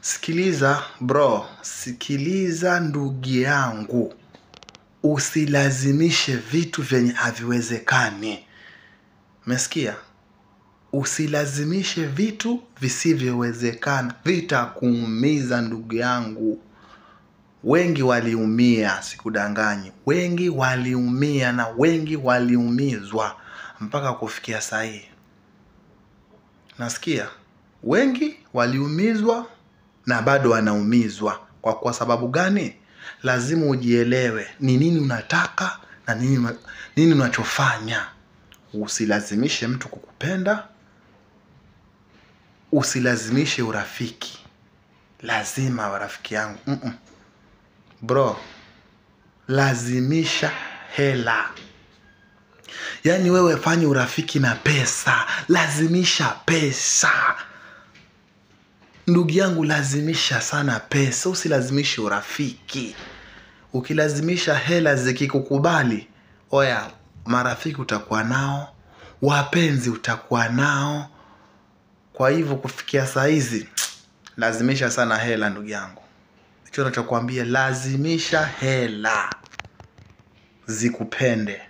Sikiliza bro, sikiliza ndugu yangu. Usilazimishe vitu vyenye haviwezekani. Umesikia? Usilazimishe vitu visivyowezekana. Vitakuumiza ndugu yangu. Wengi waliumia, sikudanganyi. Wengi waliumia na wengi waliumizwa mpaka kufikia saa hii. Nasikia? Wengi waliumizwa na bado wanaumizwa. Kwa sababu gani? Lazima ujielewe ni nini unataka na nini unachofanya. Usilazimishe mtu kukupenda. Usilazimishe urafiki. Lazima warafiki yangu. Bro, lazimisha hela. Yani wewe fanya urafiki na pesa. Lazimisha pesa. Ndugu yangu, lazimisha sana pesa. Usilazimishe urafiki. Ukilazimisha hela zikikukubali, oya, marafiki utakuwa nao, wapenzi utakuwa nao. Kwa hivyo kufikia saa hizi, lazimisha sana hela ndugu yangu. Hicho nachokuambia, lazimisha hela zikupende.